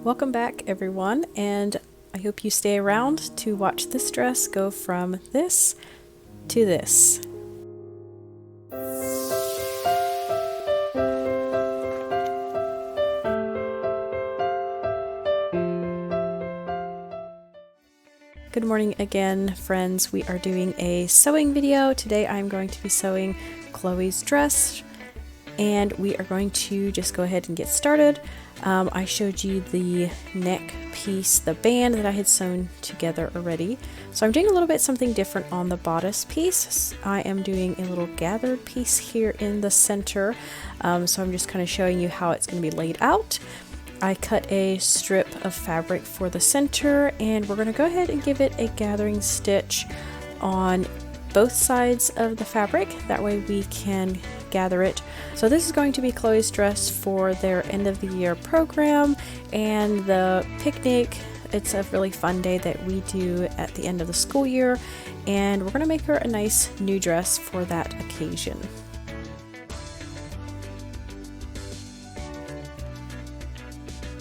Welcome back everyone, and I hope you stay around to watch this dress go from this to this. Good morning again, friends. We are doing a sewing video. Today I'm going to be sewing Chloe's dress, and we are going to just go ahead and get started. I showed you the neck piece, the band that I had sewn together already. So I'm doing a little bit something different on the bodice piece. I am doing a little gathered piece here in the center. So I'm just kind of showing you how it's going to be laid out. I cut a strip of fabric for the center, and we're going to go ahead and give it a gathering stitch on both sides of the fabric. That way we can gather it. So this is going to be Chloe's dress for their end of the year program and the picnic. It's a really fun day that we do at the end of the school year, and we're going to make her a nice new dress for that occasion.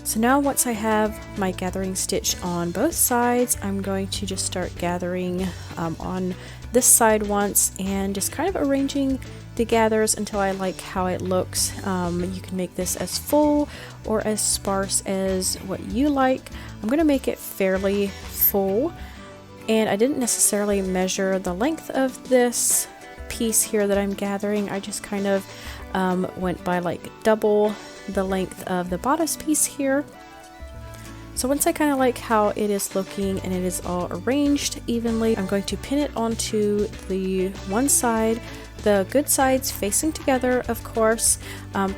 So now once I have my gathering stitch on both sides, I'm going to just start gathering on this side once and just kind of arranging the gathers until I like how it looks. You can make this as full or as sparse as what you like. I'm going to make it fairly full, and I didn't necessarily measure the length of this piece here that I'm gathering. I just kind of went by like double the length of the bodice piece here. So once I kind of like how it is looking and it is all arranged evenly, I'm going to pin it onto the one side, the good sides facing together, of course.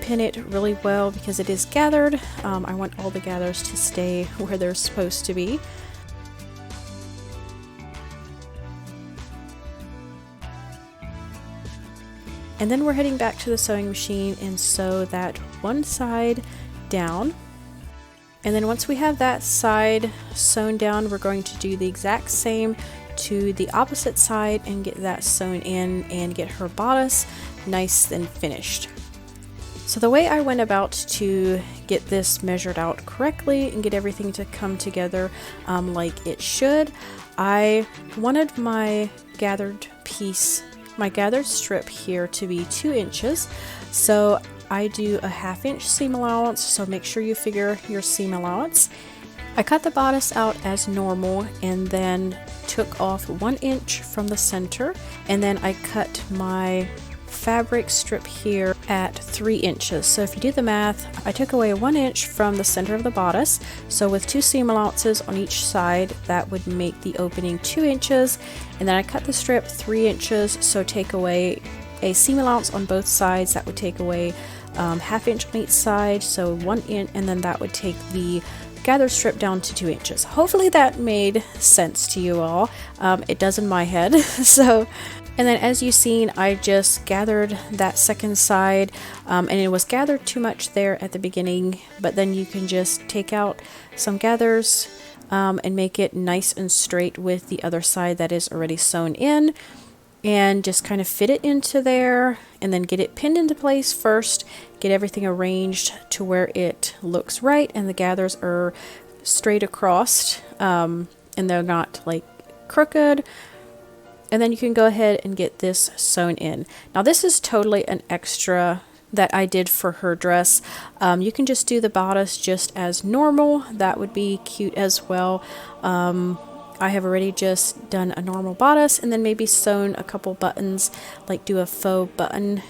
Pin it really well because it is gathered. I want all the gathers to stay where they're supposed to be. And then we're heading back to the sewing machine and sew that one side down. And then once we have that side sewn down, we're going to do the exact same to the opposite side and get that sewn in and get her bodice nice and finished. So the way I went about to get this measured out correctly and get everything to come together like it should, I wanted my gathered piece, my gathered strip here to be 2 inches. So I do a 1/2 inch seam allowance, so make sure you figure your seam allowance. I cut the bodice out as normal and then took off 1 inch from the center, and then I cut my fabric strip here at 3 inches. So if you do the math, I took away 1 inch from the center of the bodice. So with 2 seam allowances on each side, that would make the opening 2 inches. And then I cut the strip 3 inches, so take away a seam allowance on both sides. That would take away 1/2 inch on each side, so 1 inch, and then that would take the gather strip down to 2 inches. Hopefully that made sense to you all. It does in my head. And then as you've seen, I just gathered that second side, and it was gathered too much there at the beginning, but then you can just take out some gathers and make it nice and straight with the other side that is already sewn in, and just kind of fit it into there and then get it pinned into place first, get everything arranged to where it looks right and the gathers are straight across and they're not like crooked. And then you can go ahead and get this sewn in. Now this is totally an extra that I did for her dress. You can just do the bodice just as normal. That would be cute as well. I have already just done a normal bodice and then maybe sewn a couple buttons, like do a faux button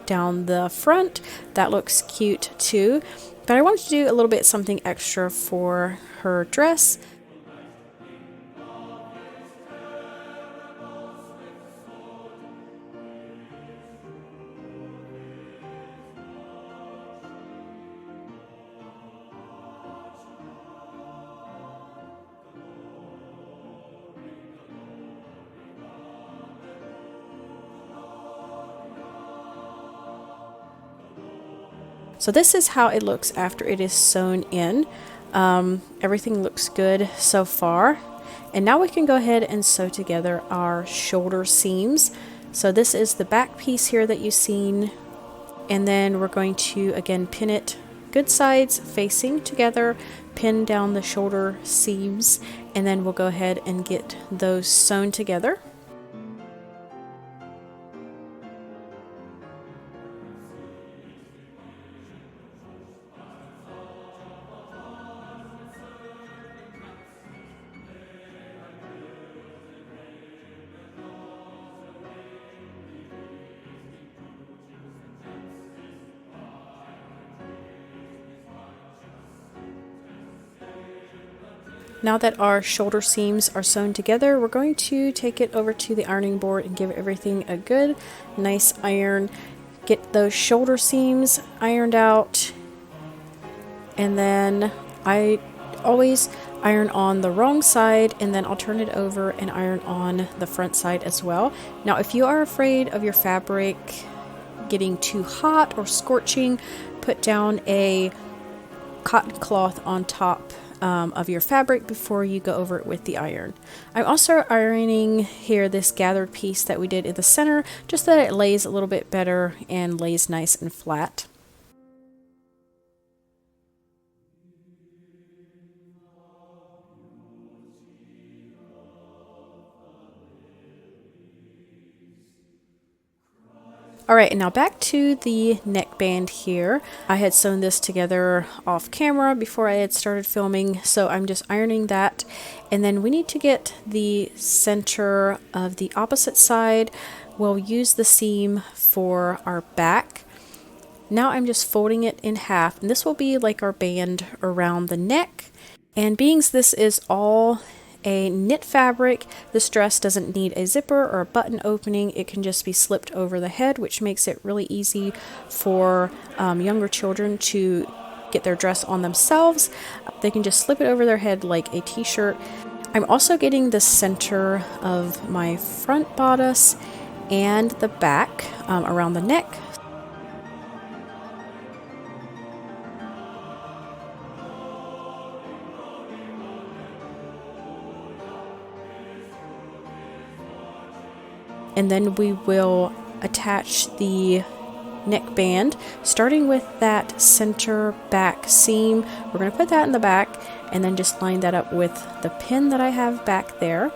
down the front. That looks cute too. But I wanted to do a little bit something extra for her dress. So this is how it looks after it is sewn in. Everything looks good so far. And now we can go ahead and sew together our shoulder seams. So this is the back piece here that you've seen. And then we're going to again pin it good sides facing together, pin down the shoulder seams, and then we'll go ahead and get those sewn together. Now that our shoulder seams are sewn together, we're going to take it over to the ironing board and give everything a good, nice iron. Get those shoulder seams ironed out, and then I always iron on the wrong side, and then I'll turn it over and iron on the front side as well. Now, if you are afraid of your fabric getting too hot or scorching, put down a cotton cloth on top of your fabric before you go over it with the iron. I'm also ironing here this gathered piece that we did in the center, just so that it lays a little bit better and lays nice and flat. Alright, and now back to the neckband here. I had sewn this together off camera before I had started filming, so I'm just ironing that. And then we need to get the center of the opposite side. We'll use the seam for our back. Now I'm just folding it in half, and this will be like our band around the neck. And being this is all a knit fabric, this dress doesn't need a zipper or a button opening. It can just be slipped over the head, which makes it really easy for younger children to get their dress on themselves. They can just slip it over their head like a t-shirt. I'm also getting the center of my front bodice and the back around the neck. And then we will attach the neckband, starting with that center back seam. We're going to put that in the back and then just line that up with the pin that I have back there.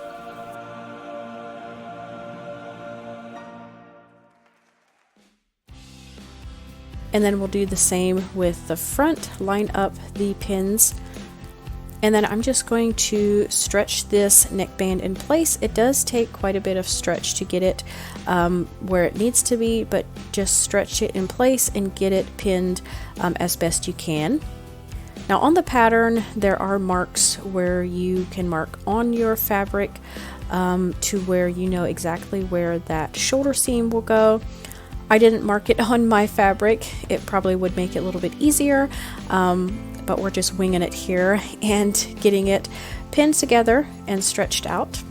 And then we'll do the same with the front, line up the pins. And then I'm just going to stretch this neckband in place. It does take quite a bit of stretch to get it where it needs to be, but just stretch it in place and get it pinned as best you can. Now on the pattern, there are marks where you can mark on your fabric to where you know exactly where that shoulder seam will go. I didn't mark it on my fabric. It probably would make it a little bit easier. But we're just winging it here and getting it pinned together and stretched out.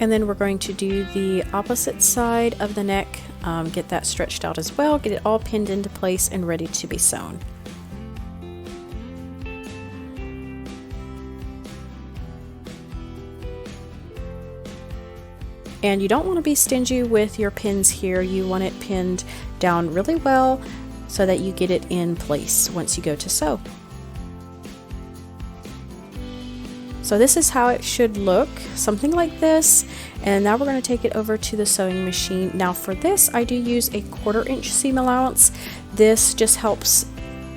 And then we're going to do the opposite side of the neck, get that stretched out as well, get it all pinned into place and ready to be sewn. And you don't want to be stingy with your pins here. You want it pinned down really well so that you get it in place once you go to sew. So this is how it should look, something like this. And now we're going to take it over to the sewing machine. Now for this, I do use a 1/4 inch seam allowance. This just helps,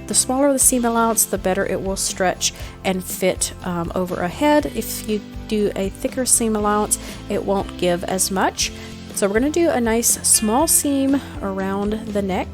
the smaller the seam allowance, the better it will stretch and fit over a head. If you do a thicker seam allowance, it won't give as much. So we're going to do a nice small seam around the neck.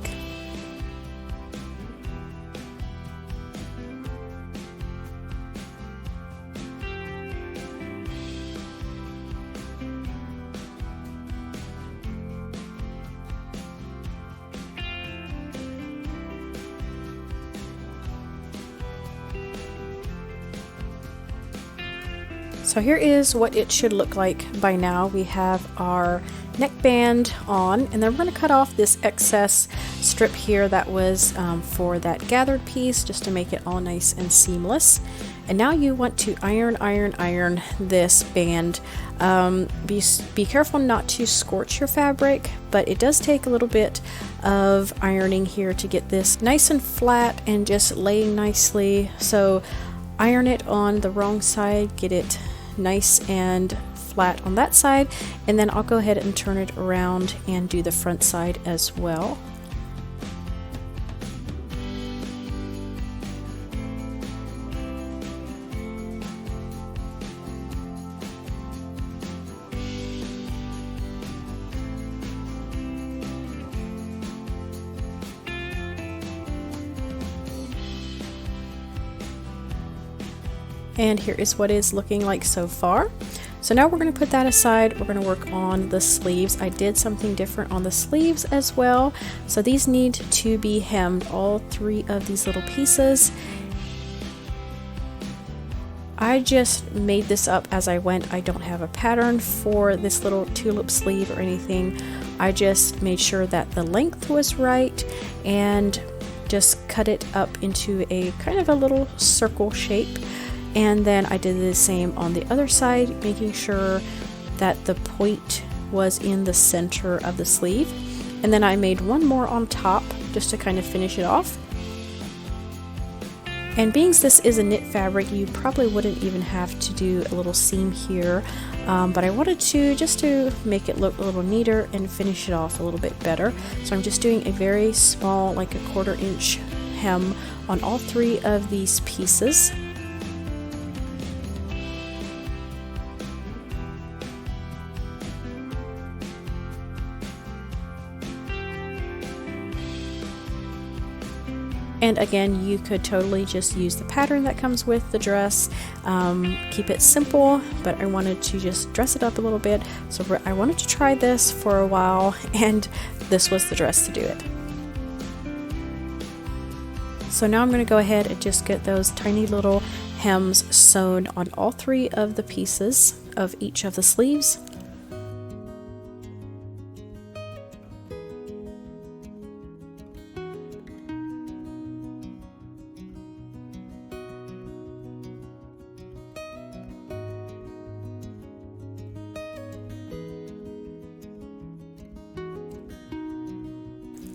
So here is what it should look like by now. We have our neckband on, and then we're going to cut off this excess strip here that was for that gathered piece, just to make it all nice and seamless. And now you want to iron this band. Be careful not to scorch your fabric, but it does take a little bit of ironing here to get this nice and flat and just laying nicely. So iron it on the wrong side, get it nice and flat on that side, and then I'll go ahead and turn it around and do the front side as well. And here is what it's looking like so far. So now we're going to put that aside. We're going to work on the sleeves. I did something different on the sleeves as well. So these need to be hemmed, all 3 of these little pieces. I just made this up as I went. I don't have a pattern for this little tulip sleeve or anything. I just made sure that the length was right and just cut it up into a kind of a little circle shape. And then I did the same on the other side, making sure that the point was in the center of the sleeve. And then I made one more on top just to kind of finish it off. And being this is a knit fabric, you probably wouldn't even have to do a little seam here, but I wanted to, just to make it look a little neater and finish it off a little bit better. So I'm just doing a very small, like a 1/4 inch hem on all 3 of these pieces. And again, you could totally just use the pattern that comes with the dress, keep it simple, but I wanted to just dress it up a little bit. So I wanted to try this for a while, and this was the dress to do it. So now I'm going to go ahead and just get those tiny little hems sewn on all 3 of the pieces of each of the sleeves.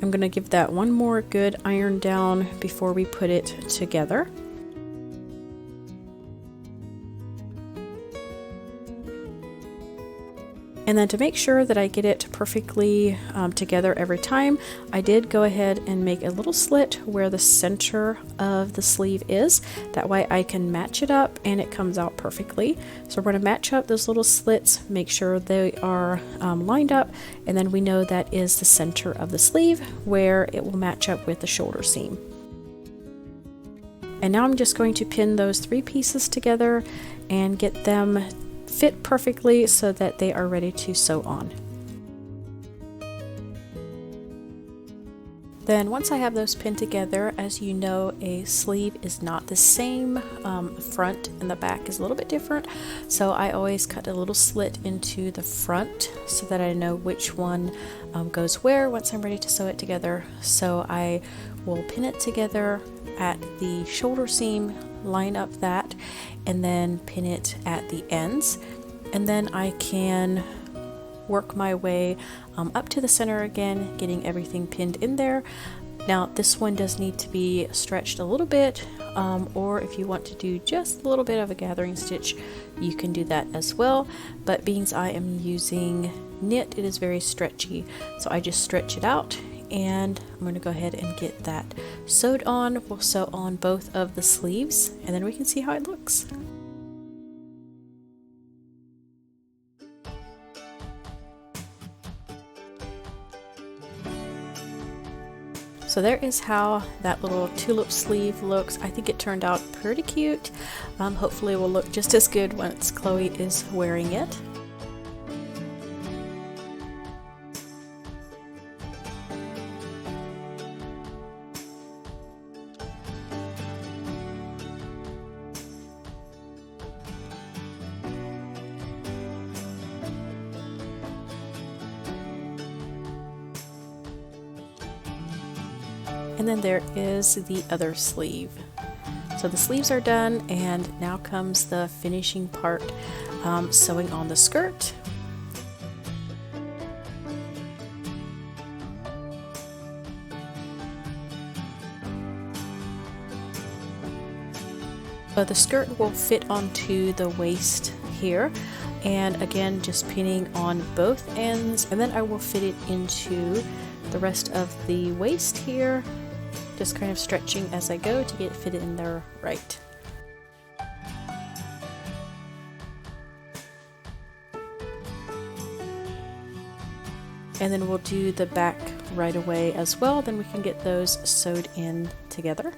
I'm going to give that one more good iron down before we put it together. And then to make sure that I get it perfectly together every time, I did go ahead and make a little slit where the center of the sleeve is. That way I can match it up and it comes out perfectly. So we're going to match up those little slits, make sure they are lined up, and then we know that is the center of the sleeve where it will match up with the shoulder seam. And now I'm just going to pin those 3 pieces together and get them fit perfectly so that they are ready to sew on. Then once I have those pinned together, as you know, a sleeve is not the same. The front and the back is a little bit different, so I always cut a little slit into the front so that I know which one goes where once I'm ready to sew it together. So I will pin it together at the shoulder seam, line up that, and then pin it at the ends, and then I can work my way up to the center again, getting everything pinned in there. Now this one does need to be stretched a little bit, or if you want to do just a little bit of a gathering stitch, you can do that as well. But being I am using knit, it is very stretchy, so I just stretch it out, and I'm going to go ahead and get that sewed on. We'll sew on both of the sleeves, and then we can see how it looks. So there is how that little tulip sleeve looks. I think it turned out pretty cute. Hopefully it will look just as good once Chloe is wearing it. And then there is the other sleeve. So the sleeves are done, and now comes the finishing part, sewing on the skirt. So the skirt will fit onto the waist here, and again just pinning on both ends, and then I will fit it into the rest of the waist here, just kind of stretching as I go to get it fitted in there right. And then we'll do the back right away as well, then we can get those sewed in together.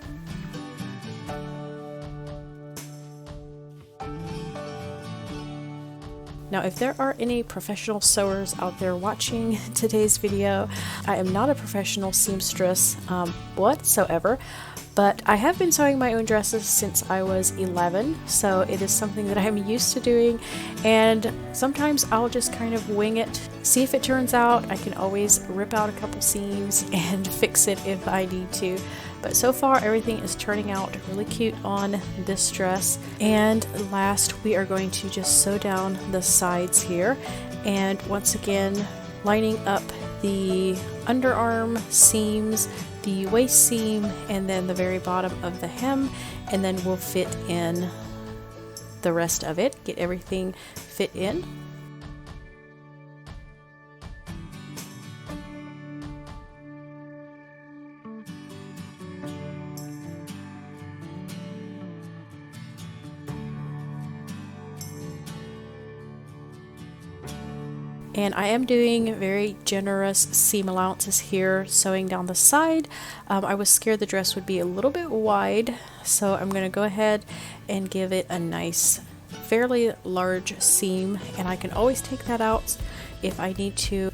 Now, if there are any professional sewers out there watching today's video, I am not a professional seamstress whatsoever, but I have been sewing my own dresses since I was 11, so it is something that I'm used to doing, and sometimes I'll just kind of wing it, see if it turns out. I can always rip out a couple seams and fix it if I need to. But so far everything is turning out really cute on this dress. And last, we are going to just sew down the sides here, and once again lining up the underarm seams, the waist seam, and then the very bottom of the hem, and then we'll fit in the rest of it, get everything fit in. And I am doing very generous seam allowances here, sewing down the side. I was scared the dress would be a little bit wide, so I'm going to go ahead and give it a nice, fairly large seam, and I can always take that out if I need to.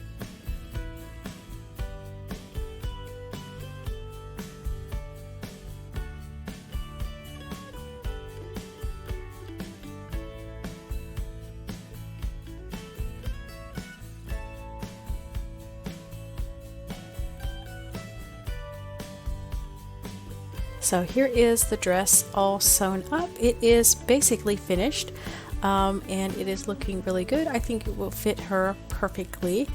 So here is the dress all sewn up. It is basically finished, and it is looking really good. I think it will fit her perfectly.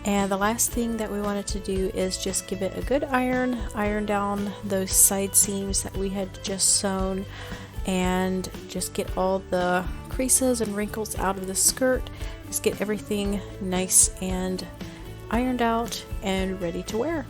And the last thing that we wanted to do is just give it a good iron down those side seams that we had just sewn, and just get all the creases and wrinkles out of the skirt. Just get everything nice and ironed out and ready to wear.